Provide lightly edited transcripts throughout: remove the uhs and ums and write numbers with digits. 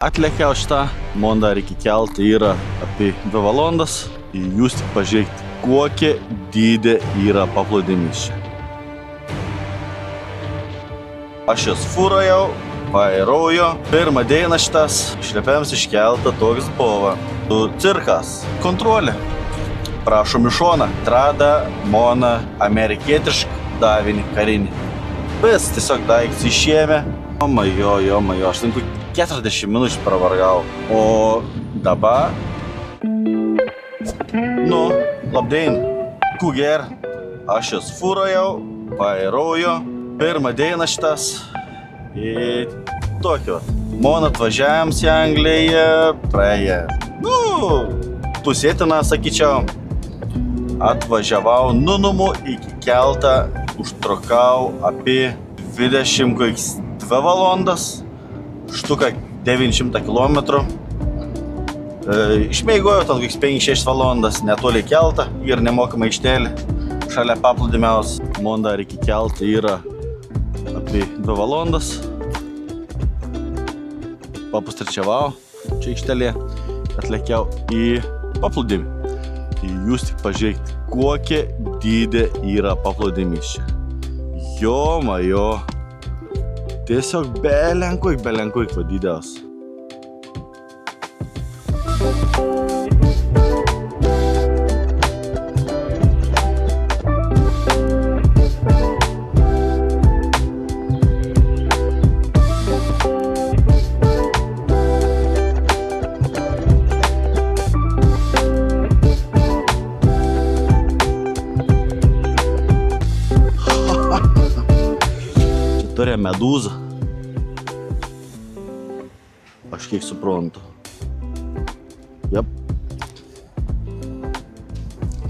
Atlėkiau šitą, man dar iki kelto yra apie 2 valandas. Jūs tik pažiūrėkite, kokie dydė yra paplūdimys čia. Aš jas fūrojau, vairuoju. Pirmą dieną šitas išlipėms iš kelto toks buvo. Tu cirkas, kontrolė. Prašom į šoną. Atrada mona amerikietišką davinį karinį. Vis tiesiog daiktas išėmė. Jomajo, aš 40 minučių pravargau. O dabar... Nu, labdien. Kuger. Aš jas fūrojau, vairuoju. Pirmą dieną šitas. Ir tokio. Man atvažiavams į Angliją praėjo. Pusėtina, sakyčiau. Atvažiavau nunumu iki keltą. Užtrukau apie 22 valandas. Štuka 900 kilometrų. Išmeigojau ten 5-6 valandas netoli keltą ir nemokamą aikštelį šalia paplūdimiaus. Man dar iki kelto yra apie 2 valandas. Papustrečiavau čia aikštelėje, atlėkiau į paplūdimį. Jūs tik pažiūrėkite, kokie dydė yra paplūdimys čia. Jomajo. Tiesiog belenkuik vadydės. Čia turi medūzą. Aš kiek suprantu. Jep.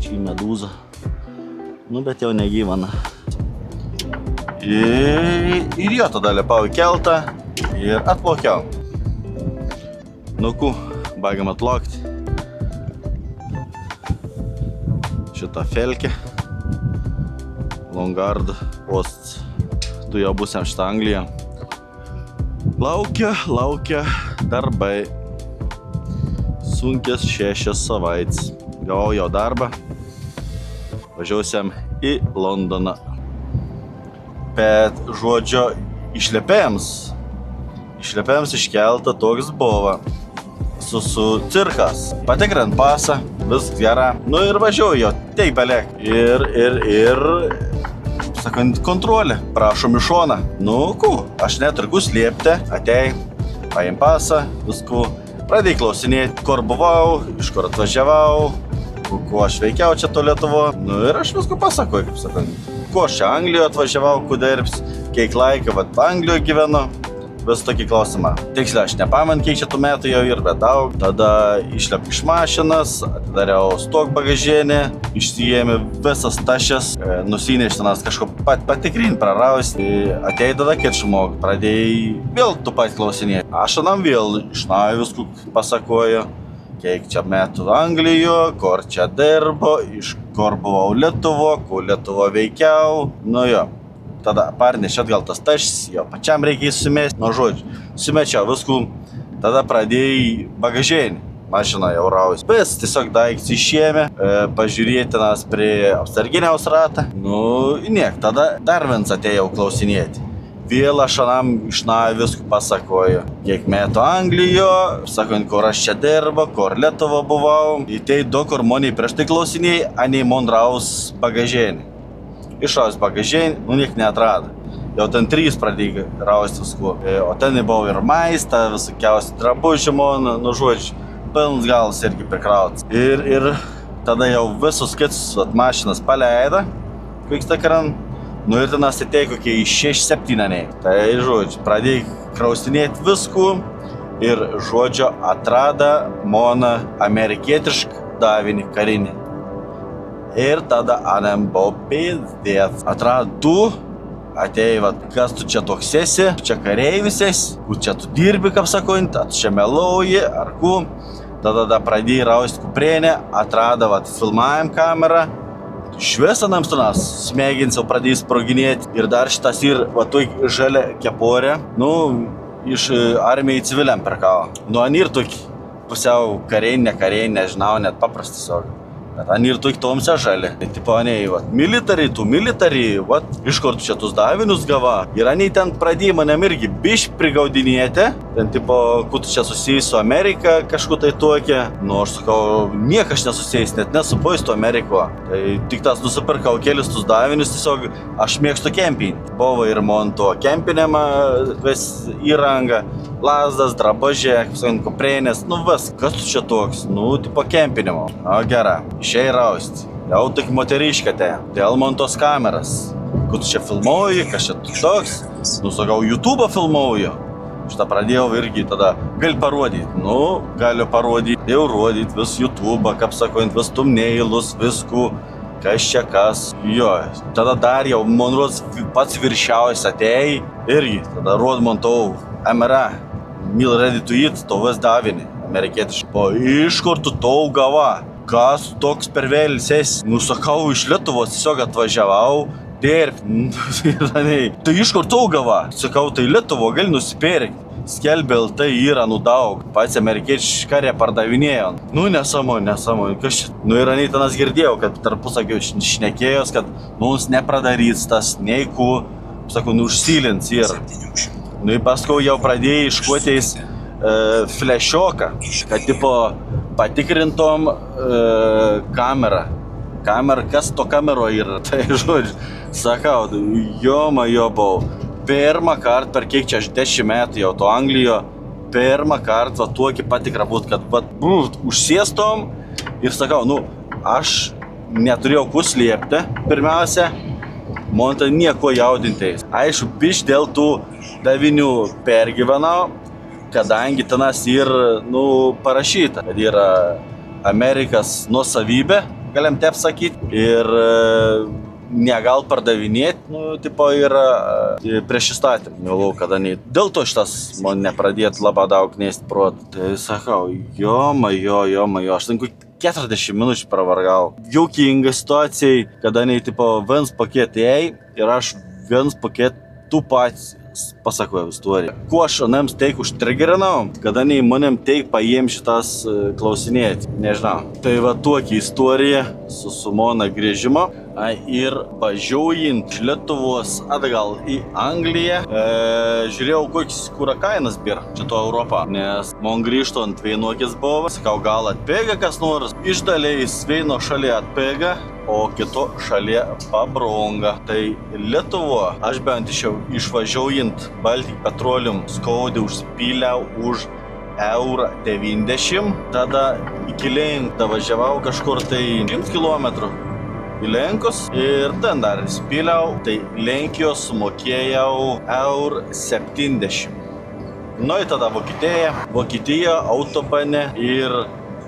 Čia medūza. Nu, bet jau negyvena. Ir jo tada lipau į keltą ir atplaukiau. Nu, baigiam atplaukti. Šitą felkę. Longard post. Tu jau būsiam šitą Angliją. Laukia darbai. Sunkias 6 savaitės. Gavau jau darbą. Važiausiam į Londoną. Bet, žodžio, išlipėms iš kelto toks buvo. Su cirkas. Patikrint pasą, vis gera. Nu ir važiuoju jo, teik belek. Ir sakant, kontrolė. Prašom į šoną. Nu, aš neturiu slėpti. Atei, paim pasą, visku. Pradėjai klausinėti, kur buvau, iš kur atvažiavau, kuo aš veikiau čia to Lietuvo. Nu ir aš visku pasakoju, kaip sakant. Kuo aš čia Anglijoje atvažiavau, kuo dirbs, kiek laiko, Anglijoje gyvenu. Vis tokį klausimą. Tiksliai, aš nepamenu, kiek čia tų metų jau ir, bet daug. Tada išlep iš mašinas, atidariau stok bagažinį, išsijėmė visas tašės, nusineštinas kažko patikrinti, prarausti. Atėjai tada kit žmog, pradėjai vėl tu pat klausinėti. Aš anam vėl iš naujo viskų pasakoju, kiek čia metų Anglijoje, kur čia dirbo, iš kur buvau Lietuvo, kur Lietuvo veikiau. Nu jo. Tada parnešėt gal tas tašys, jo pačiam reikia įsumesti. Nu, žodžiu, sumečiau viskų. Tada pradėjai bagažinį. Mašina jau raus. Vis tiesiog daiktas išėmė, pažiūrėtinas prie apsarginiaus ratą. Nu, niek, tada dar viens atėjau klausinėti. Vėl aš anam iš naujo viskų pasakoju. Kiek metų Anglijoje, sakant, kur aš čia dirbo, kur Lietuvo buvau. Į tai du, kur moniai prieš tai klausinėjai, anei mon raus bagažinį. Išraus bagažinį, nu niek neatrado. Jau ten 3 pradėjo rausti visku. O ten buvo ir maistą, visokiausių drabužių, nu žodžiu, pilnas galas irgi prikrautas. Ir tada jau visus kitus mašinas paleido, kvikstakaran. Nu ir ten atėjo kokie 6-7. Tai žodžiu, pradėjo kraustinėti visku ir žodžio atrada mona amerikietišką davinį karinį. Ir tada anam buvo pėdėt. Atrado tu, atėjai, kas tu čia toks esi, tu čia kareivis esi, kur čia tu dirbi, kaip sakojant, tu čia melauji, ar ku. Tada pradėjai rausti kuprėnę, atrado filmavim kamerą. Šviesanams tunas smegenis jau pradėjo sproginėti. Ir dar šitas ir tu žalia keporė. Nu, iš armijai civiliam perkavo. Nu, an ir toki pusiau kariai, ne kariai, nežinau, net paprastas tiesiog. Bet an ir toki tomse žali. Tai tipo, anei, military, iš kur tu čia tus davinius gava. Ir anei ten pradėjo manem irgi biš prigaudinėti. Ten tipo, kur tu čia susijęs su Amerika, kažku tai tokia. Nu, aš sakau, niekas nesusijęs, net nesupojus to Ameriko. Tai tik tas nusipirkau kelis tus davinius, tiesiog aš mėgstu kempinti. Buvo ir monto kempinėma vis įranga, lazdas, drabužė, kuprėnės, nu vis. Kas tu čia toks? Nu, tipo kempinimo. O, gera. Išėjai rausti. Jau tik moteriška ten. Dėl montos kameras. Kur tu čia filmuoji, kas čia tu toks? Nu, sakau, YouTube'ą filmuoju. Šitą pradėjau irgi tada. Gali parodyti. Nu, galiu parodyti. Jau rodyti vis YouTube'ą, kaip sakojant, vis thumbnailus, viskų. Kas čia kas. Jo. Tada dar jau, man rodos, pats viršiausias atėjai. Irgi. Tada montau MRA. Meal Ready to Eat, to vis davinį. Amerikietiškai. Po iš kur tu to gava? Kas toks per vėlis esi? Nu, sakau, iš Lietuvos tiesiog atvažiavau dirbti. Tai iš kur to gava? Sakau, tai Lietuvo gali nusipirkti. Skelbėl tai yra, nu daug. Pats amerikiečiai karė pardavinėjo. Nu, nesąmonė. Kas čia? Nu, ir anitanas girdėjau, kad tarpusakio šnekėjos, kad mums nepradarys tas, nei ku, sakau, nu, užsilins ir. Nu, ir paskui jau pradėjai iškuotis flešioką, kad tipo patikrintom kamerą. Kas to kamero yra? Tai žodžiu, sakau, jo buvau. Pirmą kartą, per kiek čia aš 10 metų jau to Anglijoje, pirmą kartą tokį patikrą būt, kad užsėstom ir sakau, nu, aš neturėjau kur slėpti, pirmiausia, man tai nieko jaudintais. Aišku, biš dėl tų davinių pergyvenau, kadangi tenas ir, nu, parašyta, kad yra Amerikas nuosavybė, galim taip sakyti, ir negal pardavinėti, nu, tipo, yra prieš įstatymą. Galvau, kada nei. Dėl to šitas man nepradėt labai daug nėsti protą. Tai sakau, jo, aš ten 40 minučių pravargau. Juokinga situacija, kada nei, tipo, viens paketėjai ir aš viens paket tų patys pasakojau istoriją. Kuo aš anams teik užtrigerinau, kada nei manim teik paėm šitas klausinėti. Nežinau. Tai va tokia istorija su Sumona grįžimo ir važiuojant iš Lietuvos atgal į Angliją. Žiūrėjau, kokios kūro kainas bėra čia to Europą, nes man grįžtant vienokis buvo. Sakau, gal atpėga kas nors. Iš daliais vieno šalia atpėga, o kito šalia pabronga. Tai Lietuvo aš bent išvažiuojant Baltic Petroleum skaudį užsipyliau už €90. Tada iki Lenk važiavau kažkur tai 100 kilometrų į Lenkus ir ten dar įsipyliau. Tai Lenkijos sumokėjau €70. Nu ir tada Vokietija autobane ir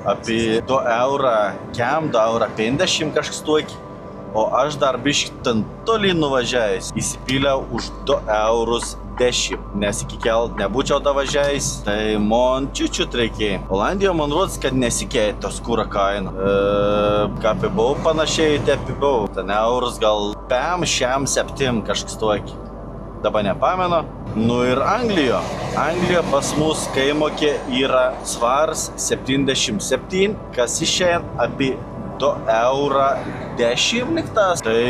apie €2 kem, €2,50 kažkas tokį. O aš dar biškį ten toli nuvažiavęs, įsipyliau už €2,10, nes iki kelt nebūčiau davažiavęs, tai man čiučiut reikėjo. Olandijoje man rodos, kad nesikeitė tos kūro kaina. Ką apibau panašiai, tai apibau. Ten eurus gal 5-7 kažkas tokį. Dabar nepamenu. Nu ir Anglijoje pas mus kaimokė yra svars 77, kas išėjant apie €2,10 liktas. Tai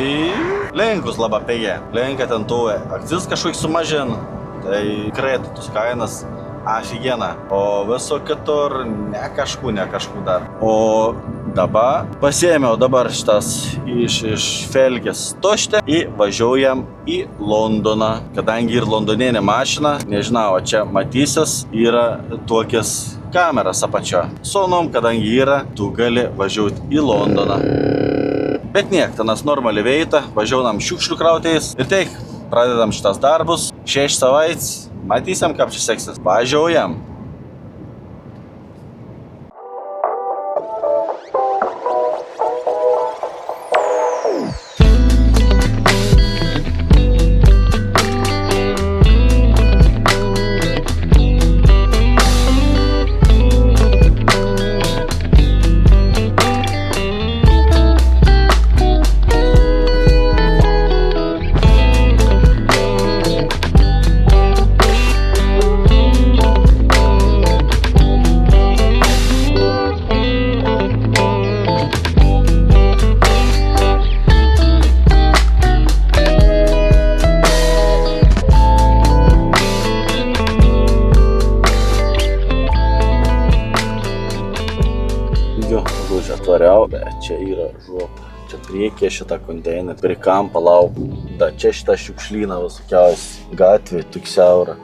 Lenkus labai pėgė. Lenkai ten tuo akciz kažkokį sumažino. Tai krėtų tos kainas aфигена. O viso kitur ne kažkų dar. O dabar pasiėmiau šitas iš Felgės toštę ir važiuojam į Londoną. Kadangi ir londoninė mašina, nežinau, čia matysis, yra tokias kameras apačio. Sonom, kadangi yra, tu gali važiuoti į Londoną. Bet niek, tenas normaliai veita, važiuojam šiukšlių krautais ir teik, pradedam šitas darbus. 6 savaitės, matysim, kaip čia seksis. Važiuojam. aišku, čia tvariau, bet čia yra žuopa. Čia priekyje šitą konteinerį, prie kampą lauk. Da, čia šitą šiukšlyną visokiaus gatvė, tik siaura.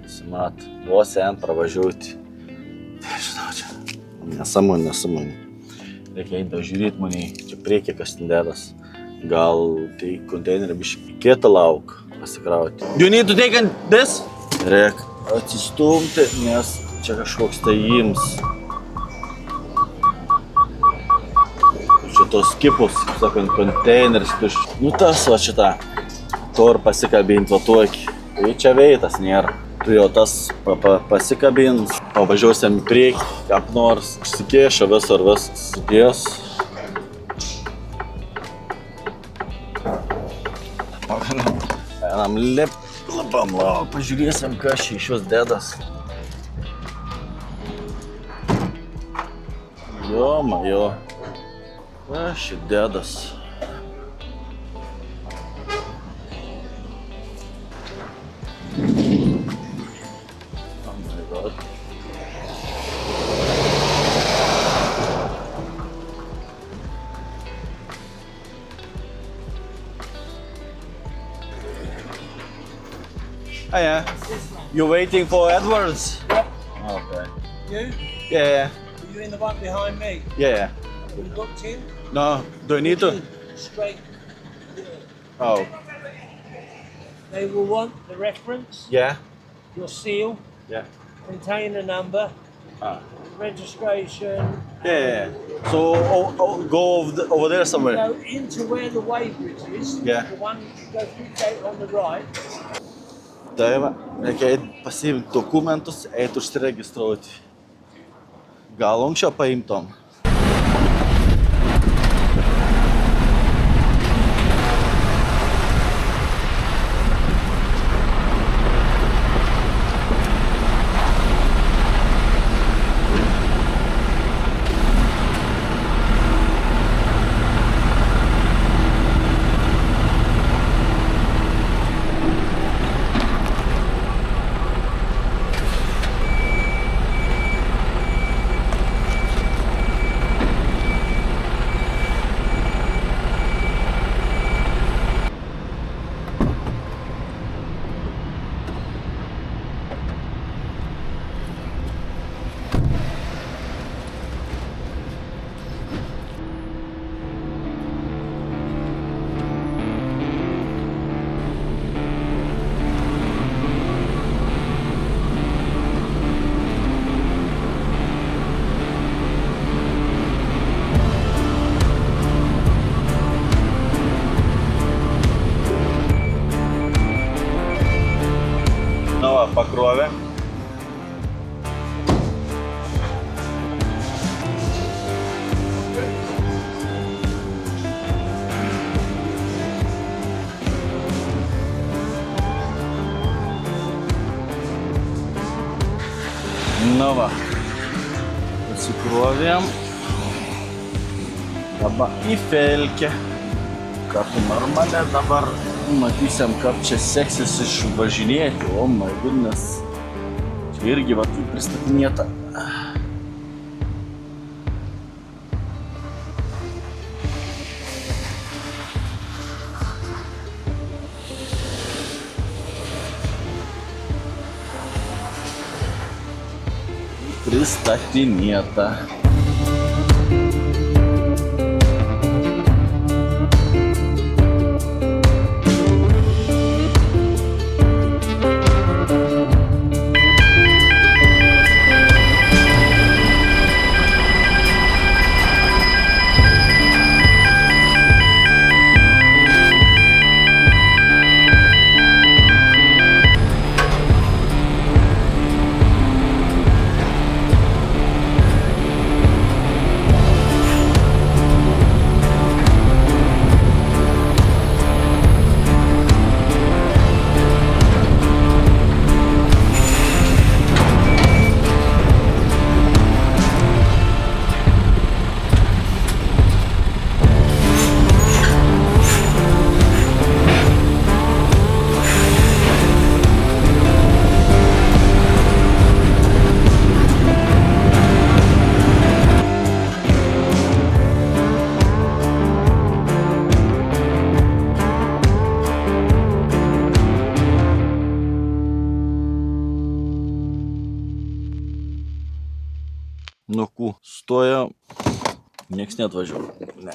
Nesimat, vos ant pravažiuoti. Žinau, čia nesąmonė. Reikia eiti žiūrėti mane, čia priekyje kas ten dedas. Gal tai konteinerį biškį kietą lauk pasikrauti. You need to take this? Reik atsistumti, nes čia kažkoks tai jims. Šitos kipus, sakant, konteineris tuščias. Nu tas va šitą. To ir pasikabint va tokį. Tai čia veitas nėra. Tu jau tas pasikabins. Pavažiuosiam į priekį, kaip nors. Išsikėšia vis ar vis sudės. Einam lapam lauk, pažiūrėsim, kas čia iš jos dedas. Jo. Va, šit dedas. Oh my god. Hiya. You waiting for Edwards? Yep. Okay. You? Yeah. Are you in the one behind me? Yeah. Are we booked in? No, do I need to? Straight. Oh, They will want the reference, yeah. your seal, Yeah. container number, Ah. registration. Yeah. So go over there somewhere. Go into where the weighbridge is. Yeah. The one you go through the gate on the right. Tai va, reikia eiti pasiimti dokumentus, eiti užsiregistruoti. Gal anksčiau paimtom? Nu va, pakrovė. Nu va, pasikrovėm. Dabar į Felkę. Kartu normaliai dabar matysim, kaip čia seksis išvažinėti. O my goodness. Čia irgi va taip pristatinėta. Pristatinėta. Nukų stoja. Nieks neatvažiuoja. Ne.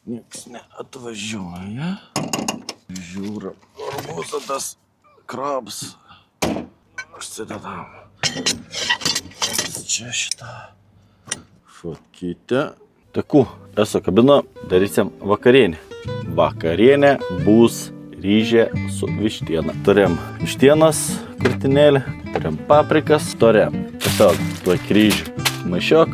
Nieks neatvažiuoja. Žiūra. Ar mūsų tas krabs. Užsidedam. Čia šitą. Šokytę. Takų. Esu kabina. Darysim vakarienę. Vakarienė bus ryžė su vištiena. Turim vištienas krūtinėlį. Turim paprikas. Turim tiesiog tuo kryžių. Maišiok,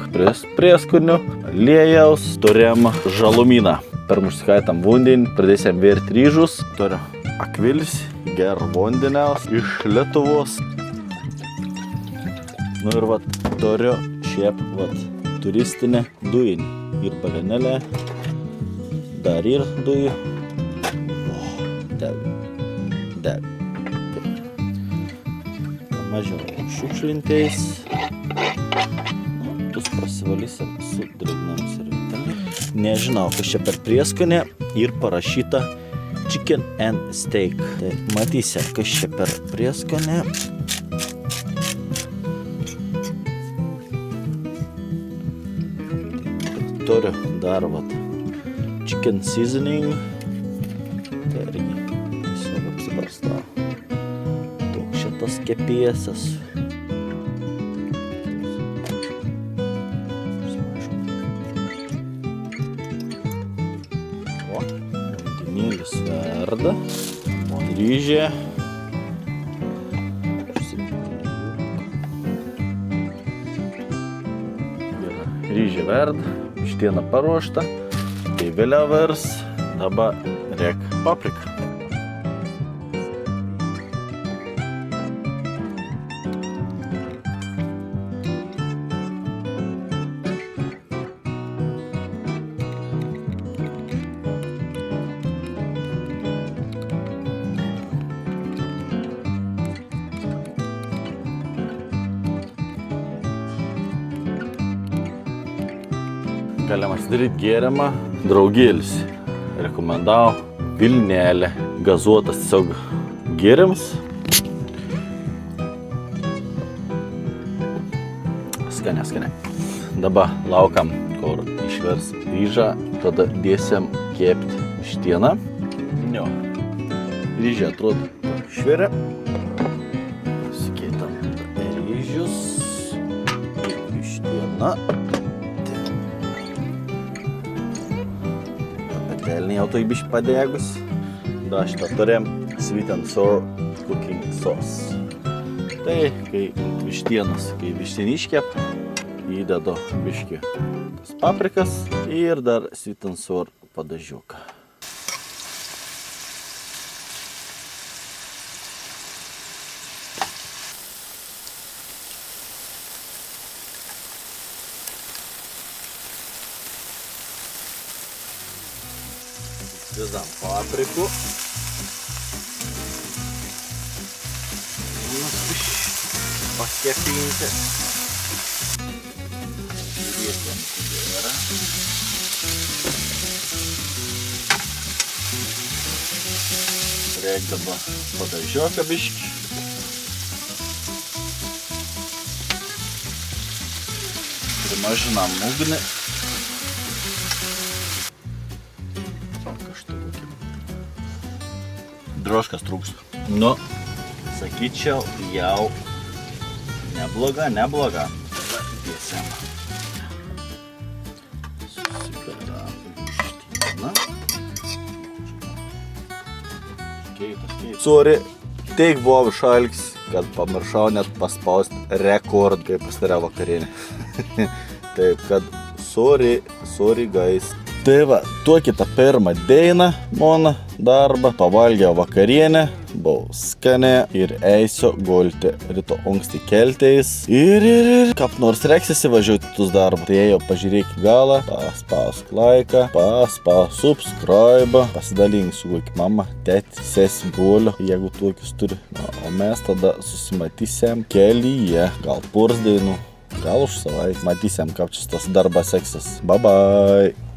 prieskonių, aliejaus, turim žalumyną. Per muštikaitam vandenį pradėsim virti ryžus. Turim akvilis, ger vandeniaus iš Lietuvos. Nu ir vat, turiu šiaip vat turistinę dujinį. Ir baganėlę, dar ir dujų. O, deg. Mažiau šiukšlinteis. Tus prasivalysim su drėgnom servetėlėm. Nežinau, kas čia per prieskonė ir parašyta chicken and steak. Tai matysim, kas čia per prieskonė. Turiu dar vat chicken seasoning. Tai irgi tiesiog apsiprasta. Toks šitas kepėsas. Vandenėlis verda. Ryžė. Ryžė verda. Vištiena paruošta, tai vėliau vers, dabar rek papriką. Galima atsidaryti gėrimą Draugėlis. Rekomendau Vilnelė. Gazuotas tiesiog gėrimas. Skaniai. Dabar laukam, kol išvers ryžą. Tada dėsim kepti vištieną. Ryžė atrodo šveria. Sikeitam ryžius ir vištieną. Patelniai jau tai biškį padegus. Da šitą turim sweet and sour cooking sauce. Tai kai vištienas, kai vištienį iškep, įdedu biškį tas paprikas ir dar sweet and sour padažiuką. Dėdam paprikų. Pakepinti. Dėdam gerą. Reik dabar padažioką biškį. Primažinam ugnį. Drožkas trūksta. Nu, sakyčiau, jau nebloga. Dėsim. Susigaram vištieną. Keitas. Sorry, teik buvo šalks, kad pamiršau net paspaust rekord, kai pasidariau vakarienę. Taip, kad sorry guys. Tai va, tokį tą pirmą dieną mano darbą, pavalgiau vakarienę, buvau skanė ir eisiu gulti ryto anksti kelteis. Ir kaip nors reksisi važiuoti tus darbą. Tai ėjau pažiūrėk galą, paspausk laiką, paspausk subscribe, pasidalink su kokia mama, tėti, sesi, broliu, jeigu tokius turi. Na, o mes tada susimatysim kelyje, gal pusdienų, gal už savaitę. Matysim, kaip čia tas darbas seksis. Bye bye.